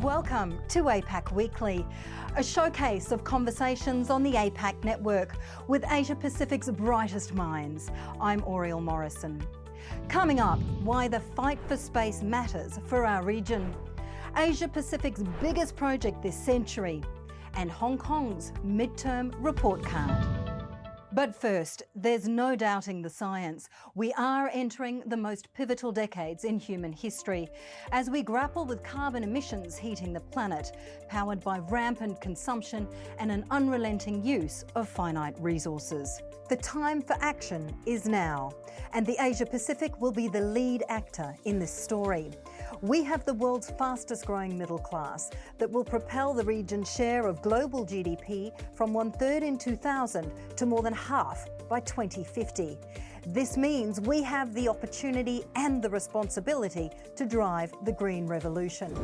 Welcome to APAC Weekly, a showcase of conversations on the APAC network with Asia Pacific's brightest minds. I'm Oriel Morrison. Coming up, why the fight for space matters for our region, Asia Pacific's biggest project this century, and Hong Kong's midterm report card. But first, there's no doubting the science. We are entering the most pivotal decades in human history as we grapple with carbon emissions heating the planet, powered by rampant consumption and an unrelenting use of finite resources. The time for action is now, and the Asia Pacific will be the lead actor in this story. We have the world's fastest growing middle class that will propel the region's share of global GDP from 1/3 in 2000 to more than half by 2050. This means we have the opportunity and the responsibility to drive the green revolution.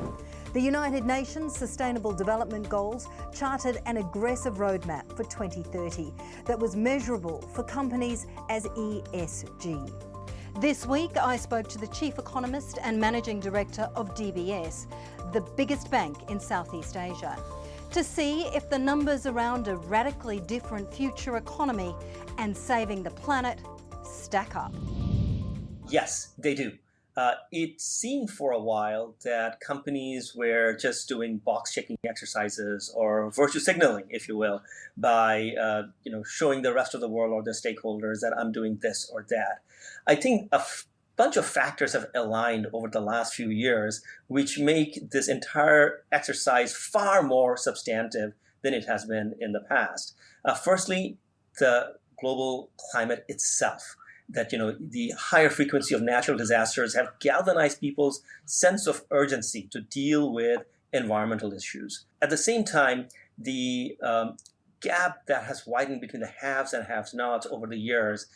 The United Nations Sustainable Development Goals charted an aggressive roadmap for 2030 that was measurable for companies as ESG. This week, I spoke to the Chief Economist and Managing Director of DBS, the biggest bank in Southeast Asia, to see if the numbers around a radically different future economy and saving the planet stack up. Yes, they do. It seemed for a while that companies were just doing box-checking exercises or virtue signaling, if you will, by showing the rest of the world or their stakeholders that I'm doing this or that. I think a bunch of factors have aligned over the last few years, which make this entire exercise far more substantive than it has been in the past. Firstly, the global climate itself. That the higher frequency of natural disasters have galvanized people's sense of urgency to deal with environmental issues. At the same time, the gap that has widened between the haves and have-nots over the years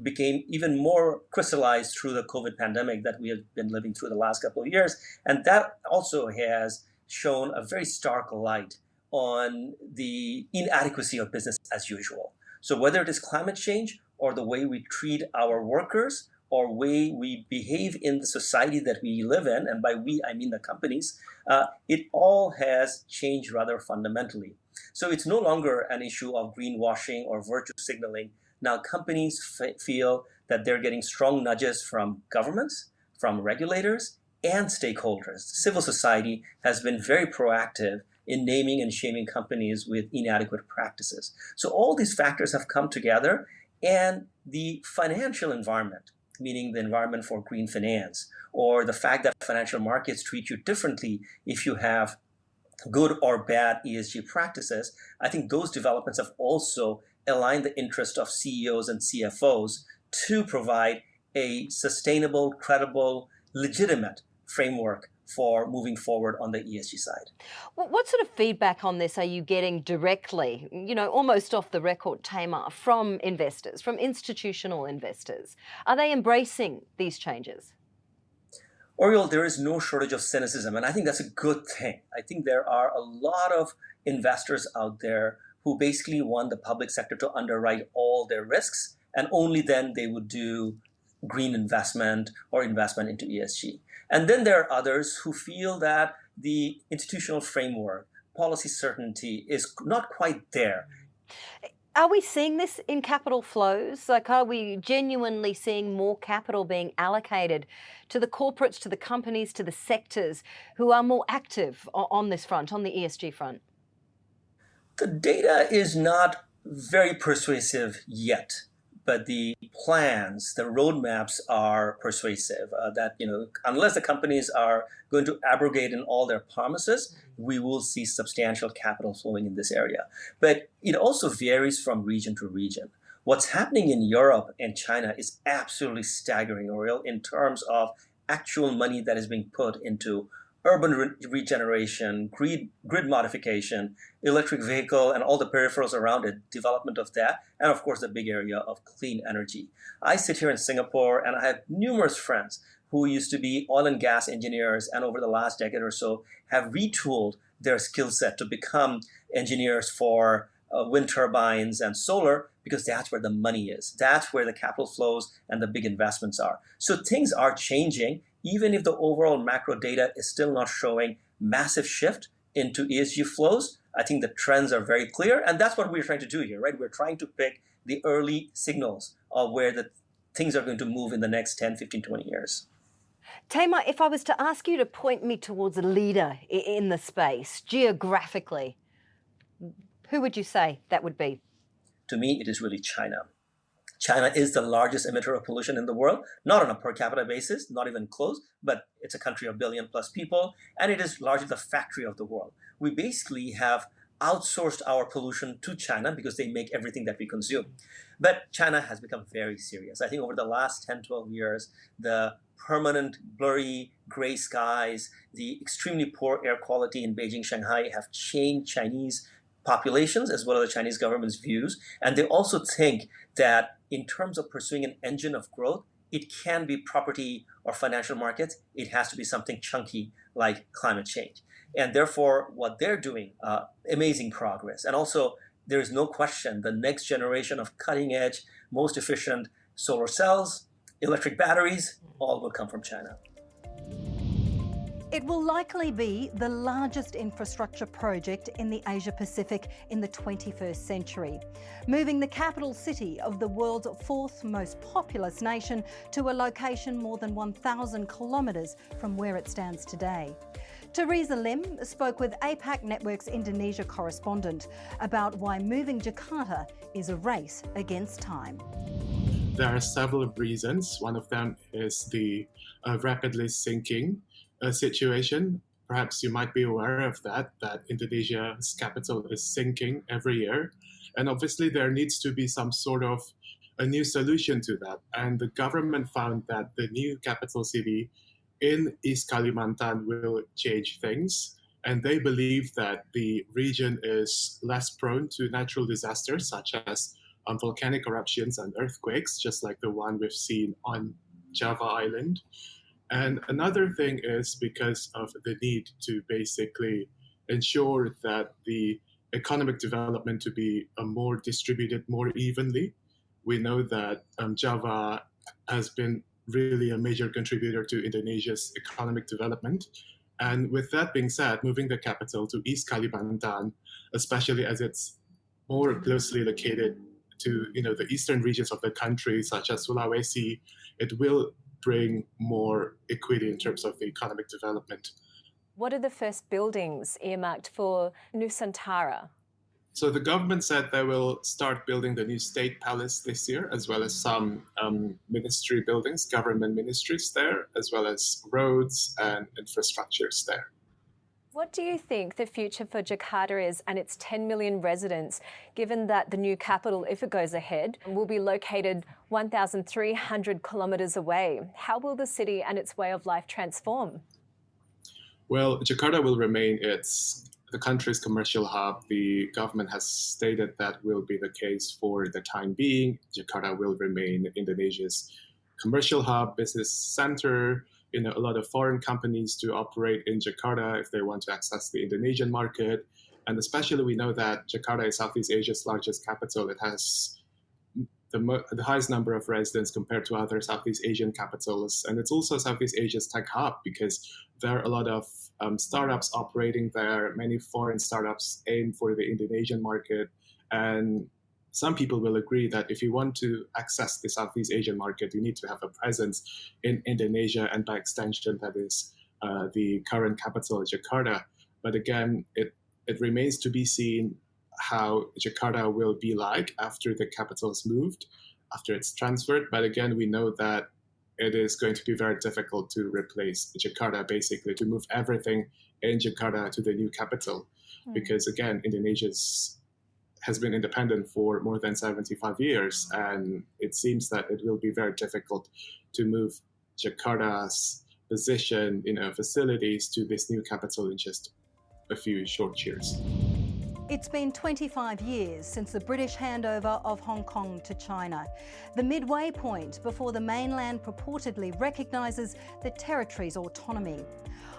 became even more crystallized through the COVID pandemic that we have been living through the last couple of years. And that also has shown a very stark light on the inadequacy of business as usual. So whether it is climate change or the way we treat our workers or way we behave in the society that we live in, and by we, I mean the companies, it all has changed rather fundamentally. So it's no longer an issue of greenwashing or virtue signaling. Now companies feel that they're getting strong nudges from governments, from regulators, and stakeholders. Civil society has been very proactive in naming and shaming companies with inadequate practices. So all these factors have come together, and the financial environment, meaning the environment for green finance, or the fact that financial markets treat you differently if you have good or bad ESG practices, I think those developments have also aligned the interest of CEOs and CFOs to provide a sustainable, credible, legitimate framework for moving forward on the ESG side. What sort of feedback on this are you getting directly, almost off the record, Tamar, from investors, from institutional investors? Are they embracing these changes? Oriel, there is no shortage of cynicism, and I think that's a good thing. I think there are a lot of investors out there who basically want the public sector to underwrite all their risks, and only then they would do green investment or investment into ESG. And then there are others who feel that the institutional framework, policy certainty is not quite there. Are we seeing this in capital flows? Are we genuinely seeing more capital being allocated to the corporates, to the companies, to the sectors who are more active on this front, on the ESG front? The data is not very persuasive yet. But the plans, the roadmaps are persuasive that, unless the companies are going to abrogate in all their promises, we will see substantial capital flowing in this area. But it also varies from region to region. What's happening in Europe and China is absolutely staggering, Oriel, in terms of actual money that is being put into urban regeneration, grid modification, electric vehicle, and all the peripherals around it, development of that, and of course the big area of clean energy. I sit here in Singapore and I have numerous friends who used to be oil and gas engineers and over the last decade or so have retooled their skill set to become engineers for wind turbines and solar, because that's where the money is. That's where the capital flows and the big investments are. So things are changing. even if the overall macro data is still not showing massive shift into ESG flows, I think the trends are very clear. And that's what we're trying to do here, right? We're trying to pick the early signals of where the things are going to move in the next 10, 15, 20 years. Tamer, if I was to ask you to point me towards a leader in the space, geographically, who would you say that would be? To me, it is really China. China is the largest emitter of pollution in the world, not on a per capita basis, not even close, but it's a country of 1 billion plus people, and it is largely the factory of the world. We basically have outsourced our pollution to China because they make everything that we consume. But China has become very serious. I think over the last 10, 12 years, the permanent blurry gray skies, the extremely poor air quality in Beijing, Shanghai have changed Chinese populations as well as the Chinese government's views. And they also think that in terms of pursuing an engine of growth, it can be property or financial markets. It has to be something chunky like climate change. And therefore, what they're doing, amazing progress. And also, there is no question the next generation of cutting edge, most efficient solar cells, electric batteries, all will come from China. It will likely be the largest infrastructure project in the Asia Pacific in the 21st century, moving the capital city of the world's fourth most populous nation to a location more than 1,000 kilometres from where it stands today. Teresa Lim spoke with APAC Network's Indonesia correspondent about why moving Jakarta is a race against time. There are several reasons. One of them is the rapidly sinking situation. Perhaps you might be aware of that Indonesia's capital is sinking every year. And obviously there needs to be some sort of a new solution to that. And the government found that the new capital city in East Kalimantan will change things. And they believe that the region is less prone to natural disasters such as volcanic eruptions and earthquakes, just like the one we've seen on Java Island. And another thing is because of the need to basically ensure that the economic development to be more distributed more evenly. We know that Java has been really a major contributor to Indonesia's economic development. And with that being said, moving the capital to East Kalimantan, especially as it's more closely located to the eastern regions of the country, such as Sulawesi, it will bring more equity in terms of the economic development. What are the first buildings earmarked for Nusantara? So the government said they will start building the new state palace this year, as well as some ministry buildings, government ministries there, as well as roads and infrastructures there. What do you think the future for Jakarta is and its 10 million residents, given that the new capital, if it goes ahead, will be located 1,300 kilometres away? How will the city and its way of life transform? Well, Jakarta will remain the country's commercial hub. The government has stated that will be the case for the time being. Jakarta will remain Indonesia's commercial hub, business center. A lot of foreign companies do operate in Jakarta if they want to access the Indonesian market. And especially we know that Jakarta is Southeast Asia's largest capital. It has the highest number of residents compared to other Southeast Asian capitals. And it's also Southeast Asia's tech hub because there are a lot of startups operating there. Many foreign startups aim for the Indonesian market. And some people will agree that if you want to access the Southeast Asian market, you need to have a presence in Indonesia, and by extension, that is the current capital, Jakarta. But again, it remains to be seen how Jakarta will be like after the capital is moved, after it's transferred. But again, we know that it is going to be very difficult to replace Jakarta, basically, to move everything in Jakarta to the new capital. Because again, Indonesia has been independent for more than 75 years, and it seems that it will be very difficult to move Jakarta's position, facilities to this new capital in just a few short years. It's been 25 years since the British handover of Hong Kong to China, the midway point before the mainland purportedly recognises the territory's autonomy.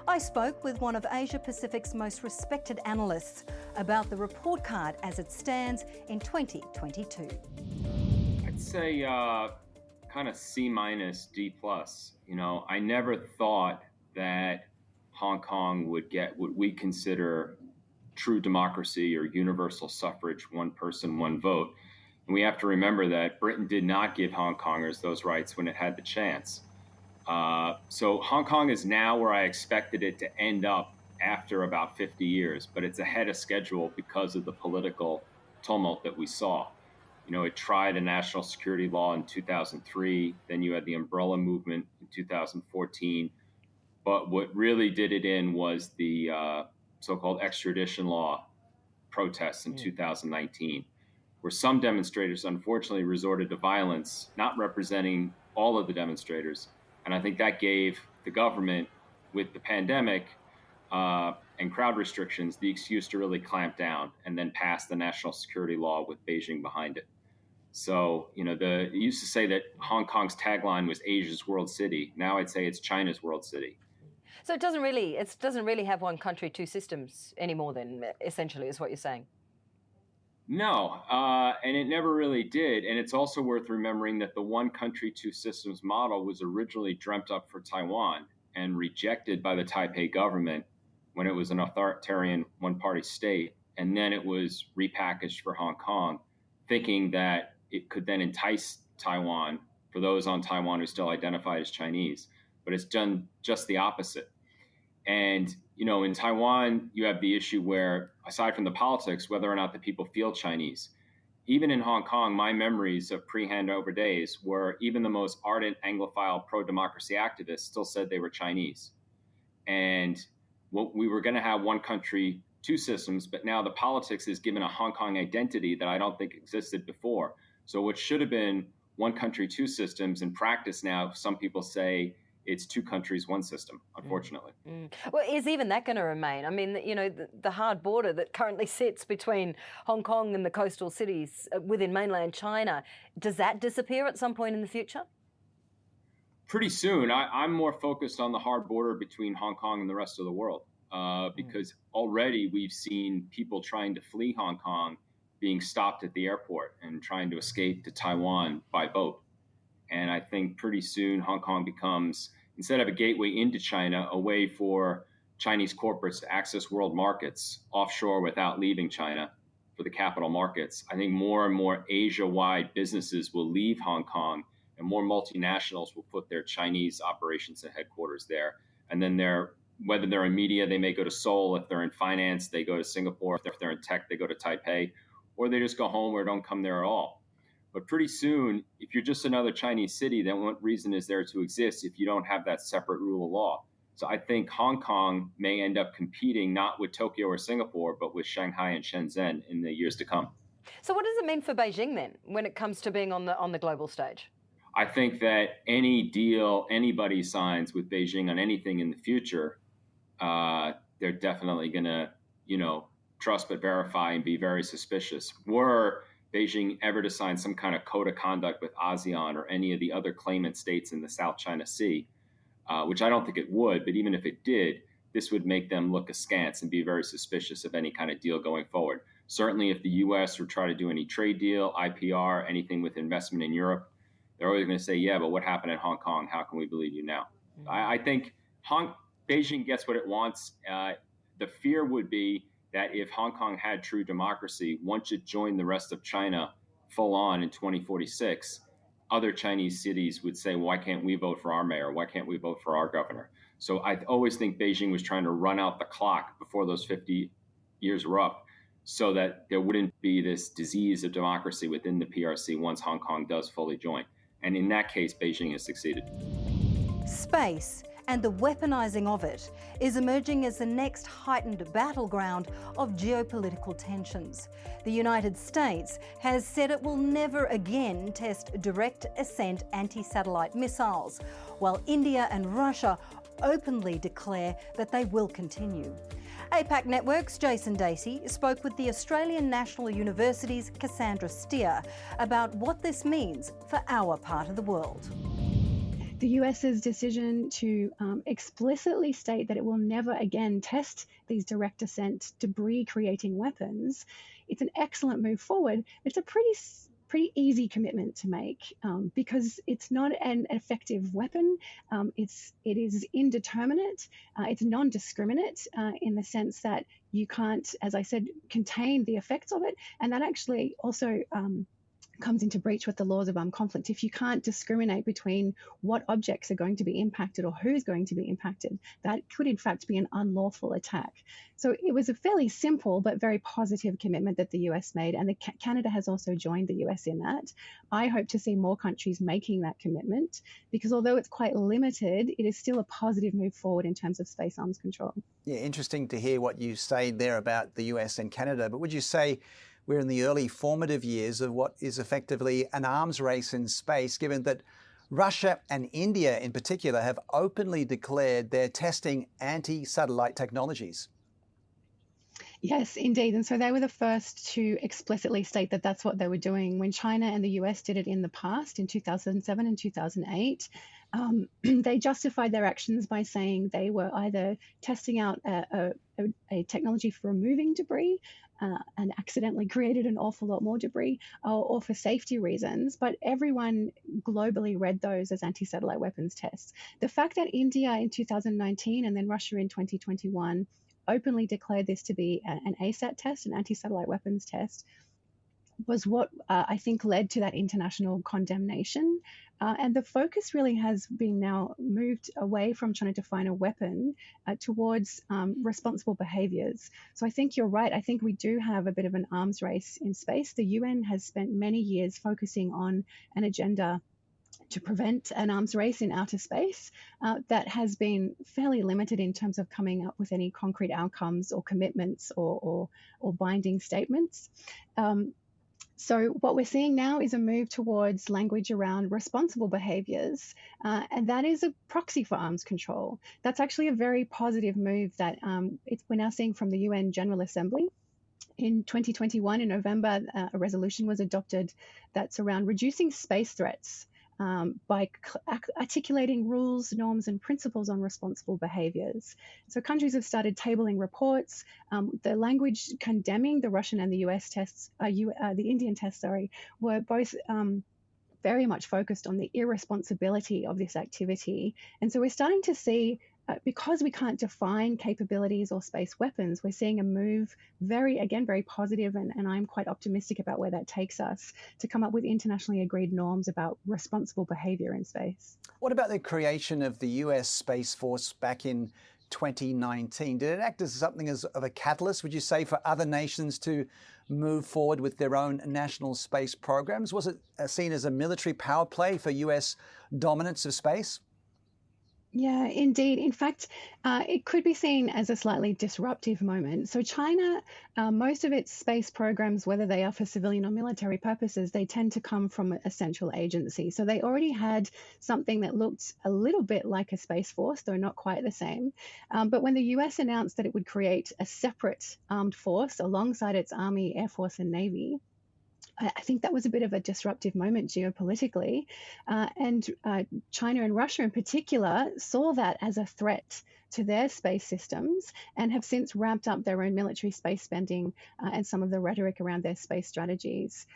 I spoke with one of Asia Pacific's most respected analysts about the report card as it stands in 2022. I'd say kind of C minus, D plus. I never thought that Hong Kong would get what we consider true democracy or universal suffrage, one person, one vote. And we have to remember that Britain did not give Hong Kongers those rights when it had the chance. So Hong Kong is now where I expected it to end up after about 50 years, but it's ahead of schedule because of the political tumult that we saw. It tried a national security law in 2003. Then you had the umbrella movement in 2014. But what really did it in was the so-called extradition law protests in 2019, where some demonstrators unfortunately resorted to violence, not representing all of the demonstrators. And I think that gave the government, with the pandemic and crowd restrictions, the excuse to really clamp down and then pass the national security law with Beijing behind it. So, it used to say that Hong Kong's tagline was Asia's world city. Now I'd say it's China's world city. So it doesn't really have one country, two systems anymore then, essentially, is what you're saying? No, and it never really did. And it's also worth remembering that the one country, two systems model was originally dreamt up for Taiwan and rejected by the Taipei government when it was an authoritarian one-party state. And then it was repackaged for Hong Kong, thinking that it could then entice Taiwan for those on Taiwan who still identify as Chinese. But it's done just the opposite. And, in Taiwan, you have the issue where, aside from the politics, whether or not the people feel Chinese. Even in Hong Kong, my memories of pre-handover days were even the most ardent Anglophile pro-democracy activists still said they were Chinese. And we were going to have one country, two systems, but now the politics is given a Hong Kong identity that I don't think existed before. So what should have been one country, two systems, in practice now, some people say it's two countries, one system, unfortunately. Well, is even that going to remain? I mean, the hard border that currently sits between Hong Kong and the coastal cities within mainland China, does that disappear at some point in the future? Pretty soon. I'm more focused on the hard border between Hong Kong and the rest of the world because already we've seen people trying to flee Hong Kong being stopped at the airport and trying to escape to Taiwan by boat. And I think pretty soon Hong Kong becomes, instead of a gateway into China, a way for Chinese corporates to access world markets offshore without leaving China for the capital markets. I think more and more Asia-wide businesses will leave Hong Kong and more multinationals will put their Chinese operations and headquarters there. And then whether they're in media, they may go to Seoul. If they're in finance, they go to Singapore. If they're in tech, they go to Taipei, or they just go home or don't come there at all. But pretty soon, if you're just another Chinese city, then what reason is there to exist if you don't have that separate rule of law? So I think Hong Kong may end up competing not with Tokyo or Singapore, but with Shanghai and Shenzhen in the years to come. So what does it mean for Beijing then, when it comes to being on the global stage? I think that any deal anybody signs with Beijing on anything in the future, they're definitely going to, trust but verify and be very suspicious. Were Beijing ever to sign some kind of code of conduct with ASEAN or any of the other claimant states in the South China Sea, which I don't think it would, but even if it did, this would make them look askance and be very suspicious of any kind of deal going forward. Certainly if the U.S. would try to do any trade deal, IPR, anything with investment in Europe, they're always going to say, yeah, but what happened in Hong Kong? How can we believe you now? I think Beijing gets what it wants. The fear would be that if Hong Kong had true democracy, once it joined the rest of China full on in 2046, other Chinese cities would say, well, why can't we vote for our mayor? Why can't we vote for our governor? So I always think Beijing was trying to run out the clock before those 50 years were up so that there wouldn't be this disease of democracy within the PRC once Hong Kong does fully join. And in that case, Beijing has succeeded. Space and the weaponising of it is emerging as the next heightened battleground of geopolitical tensions. The United States has said it will never again test direct ascent anti-satellite missiles, while India and Russia openly declare that they will continue. APAC Network's Jason Dacey spoke with the Australian National University's Cassandra Steer about what this means for our part of the world. The US's decision to explicitly state that it will never again test these direct ascent debris creating weapons, it's an excellent move forward. It's a pretty easy commitment to make because it's not an effective weapon. It is indeterminate. It's non-discriminate in the sense that you can't, as I said, contain the effects of it. And that actually also comes into breach with the laws of armed conflict. If you can't discriminate between what objects are going to be impacted or who's going to be impacted, that could in fact be an unlawful attack. So it was a fairly simple but very positive commitment that the US made, and Canada has also joined the US in that. I hope to see more countries making that commitment because although it's quite limited, it is still a positive move forward in terms of space arms control. Yeah, interesting to hear what you say there about the US and Canada, but would you say we're in the early formative years of what is effectively an arms race in space, given that Russia and India in particular have openly declared they're testing anti-satellite technologies? Yes, indeed. And so they were the first to explicitly state that that's what they were doing. When China and the US did it in the past, in 2007 and 2008, they justified their actions by saying they were either testing out a technology for removing debris and accidentally created an awful lot more debris, or for safety reasons. But everyone globally read those as anti-satellite weapons tests. The fact that India in 2019 and then Russia in 2021 openly declared this to be an ASAT test, an anti-satellite weapons test, was what I think led to that international condemnation. And the focus really has been now moved away from trying to define a weapon towards responsible behaviors. So I think you're right. I think we do have a bit of an arms race in space. The UN has spent many years focusing on an agenda to prevent an arms race in outer space that has been fairly limited in terms of coming up with any concrete outcomes or commitments or binding statements. So what we're seeing now is a move towards language around responsible behaviours, and that is a proxy for arms control. That's actually a very positive move that we're now seeing from the UN General Assembly. In 2021, in November, a resolution was adopted that's around reducing space threats by articulating rules, norms, and principles on responsible behaviours. So countries have started tabling reports. The language condemning the Russian and the US tests, the Indian tests, were both very much focused on the irresponsibility of this activity. And so we're starting to see, because we can't define capabilities or space weapons, we're seeing a move very positive, and I'm quite optimistic about where that takes us to come up with internationally agreed norms about responsible behavior in space. What about the creation of the US Space Force back in 2019? Did it act as something of a catalyst, would you say, for other nations to move forward with their own national space programs? Was it seen as a military power play for US dominance of space? Yeah, indeed. In fact, it could be seen as a slightly disruptive moment. So China, most of its space programs, whether they are for civilian or military purposes, they tend to come from a central agency. So they already had something that looked a little bit like a space force, though not quite the same. But when the US announced that it would create a separate armed force alongside its Army, Air Force, and Navy, I think that was a bit of a disruptive moment geopolitically. And China and Russia in particular saw that as a threat to their space systems and have since ramped up their own military space spending and some of the rhetoric around their space strategies.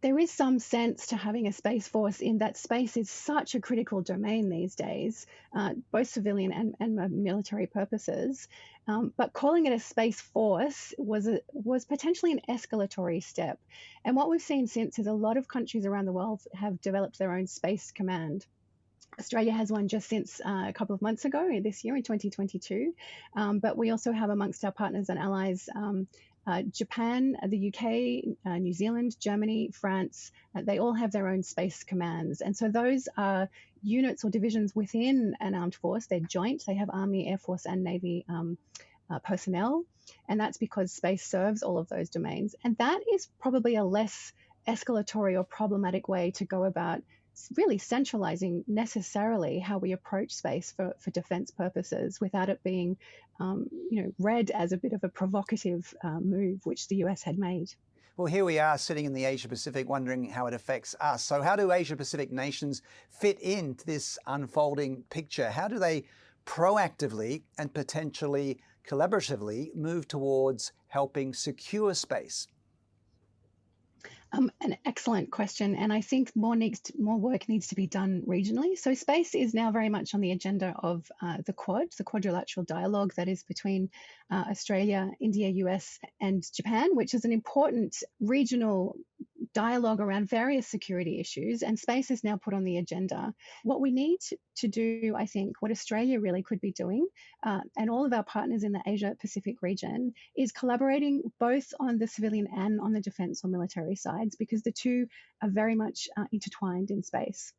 There is some sense to having a space force in that space is such a critical domain these days, both civilian and military purposes. But calling it a space force was potentially an escalatory step. And what we've seen since is a lot of countries around the world have developed their own space command. Australia has one just since a couple of months ago, this year in 2022. But we also have amongst our partners and allies Japan, the UK, New Zealand, Germany, France, they all have their own space commands. And so those are units or divisions within an armed force. They're joint. They have Army, Air Force, and Navy personnel. And that's because space serves all of those domains. And that is probably a less escalatory or problematic way to go about really centralizing necessarily how we approach space for defense purposes without it being read as a bit of a provocative move, which the US had made. Well, here we are sitting in the Asia Pacific wondering how it affects us. So how do Asia Pacific nations fit into this unfolding picture? How do they proactively and potentially collaboratively move towards helping secure space? An excellent question, and I think more work needs to be done regionally. So space is now very much on the agenda of the quadrilateral dialogue that is between Australia, India, US, and Japan, which is an important regional dialogue around various security issues, and space is now put on the agenda. What we need to do, I think, what Australia really could be doing, and all of our partners in the Asia Pacific region, is collaborating both on the civilian and on the defense or military sides, because the two are very much intertwined in space.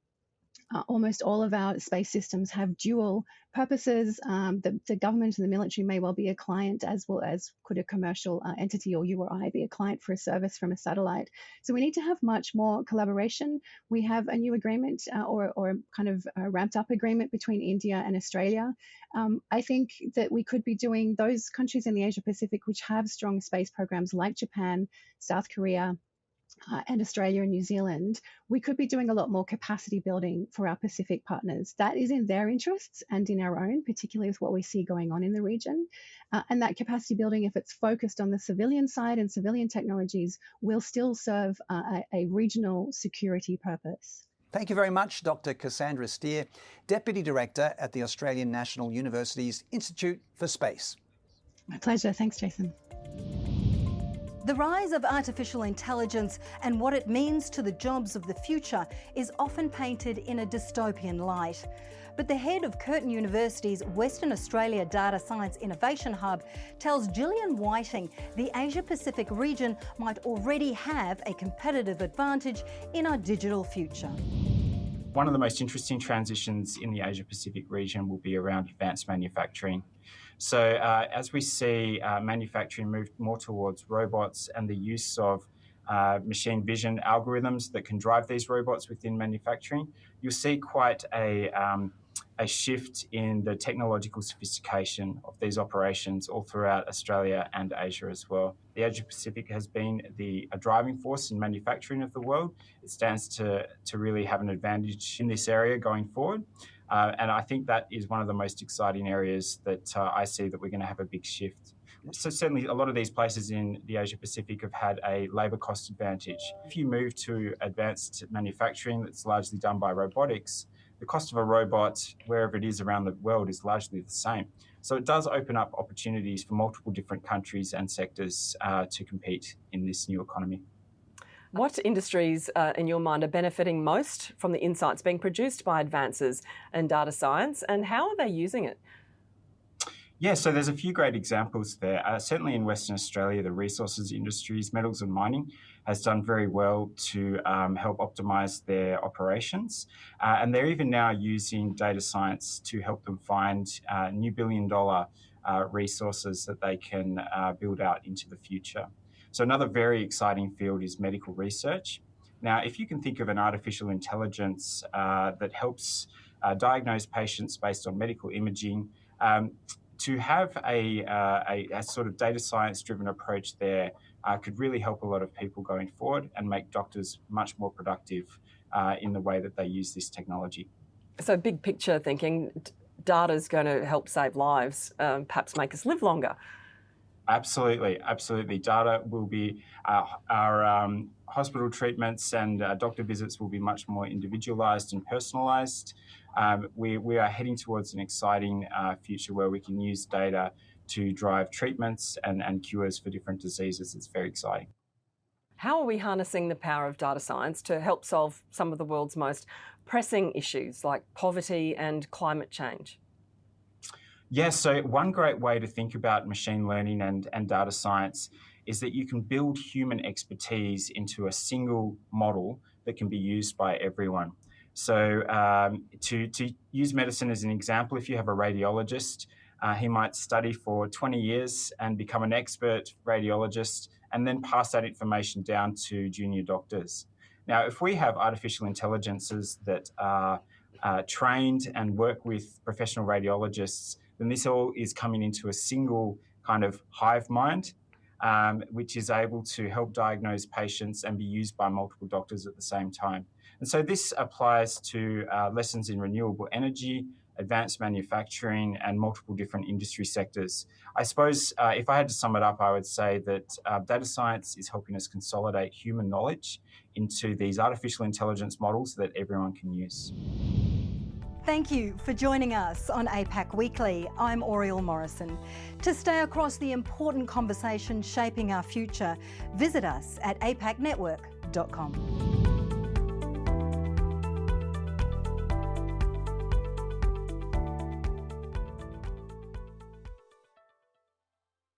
Almost all of our space systems have dual purposes. The government and the military may well be a client, as well as could a commercial entity or you or I be a client for a service from a satellite. So we need to have much more collaboration. We have a new agreement or kind of a ramped up agreement between India and Australia. I think that we could be doing those countries in the Asia Pacific which have strong space programs like Japan, South Korea, and Australia and New Zealand, we could be doing a lot more capacity building for our Pacific partners. That is in their interests and in our own, particularly with what we see going on in the region. And that capacity building, if it's focused on the civilian side and civilian technologies, will still serve a regional security purpose. Thank you very much, Dr. Cassandra Steer, Deputy Director at the Australian National University's Institute for Space. My pleasure. Thanks, Jason. The rise of artificial intelligence and what it means to the jobs of the future is often painted in a dystopian light. But the head of Curtin University's Western Australia Data Science Innovation Hub tells Gillian Whiting the Asia-Pacific region might already have a competitive advantage in our digital future. One of the most interesting transitions in the Asia-Pacific region will be around advanced manufacturing. So as we see manufacturing move more towards robots and the use of machine vision algorithms that can drive these robots within manufacturing, you'll see quite a shift in the technological sophistication of these operations all throughout Australia and Asia as well. The Asia Pacific has been a driving force in manufacturing of the world. It stands to really have an advantage in this area going forward. And I think that is one of the most exciting areas that I see that we're going to have a big shift. So certainly a lot of these places in the Asia Pacific have had a labour cost advantage. If you move to advanced manufacturing that's largely done by robotics, the cost of a robot, wherever it is around the world, is largely the same. So it does open up opportunities for multiple different countries and sectors to compete in this new economy. What industries, in your mind, are benefiting most from the insights being produced by advances in data science, and how are they using it? Yeah, so there's a few great examples there. Certainly in Western Australia, the resources industries, metals and mining, has done very well to help optimise their operations. And they're even now using data science to help them find new billion-dollar resources that they can build out into the future. So another very exciting field is medical research. Now, if you can think of an artificial intelligence that helps diagnose patients based on medical imaging, to have a sort of data science-driven approach there could really help a lot of people going forward and make doctors much more productive in the way that they use this technology. So big picture thinking, data is going to help save lives, perhaps make us live longer. Absolutely, absolutely. Data will be our hospital treatments and doctor visits will be much more individualised and personalised. We are heading towards an exciting future where we can use data to drive treatments and cures for different diseases. It's very exciting. How are we harnessing the power of data science to help solve some of the world's most pressing issues like poverty and climate change? Yes, so one great way to think about machine learning and data science is that you can build human expertise into a single model that can be used by everyone. So to use medicine as an example, if you have a radiologist, he might study for 20 years and become an expert radiologist and then pass that information down to junior doctors. Now, if we have artificial intelligences that are trained and work with professional radiologists, then this all is coming into a single kind of hive mind, which is able to help diagnose patients and be used by multiple doctors at the same time. And so this applies to lessons in renewable energy, advanced manufacturing, and multiple different industry sectors. I suppose if I had to sum it up, I would say that data science is helping us consolidate human knowledge into these artificial intelligence models that everyone can use. Thank you for joining us on APAC Weekly. I'm Oriel Morrison. To stay across the important conversations shaping our future, visit us at apacnetwork.com.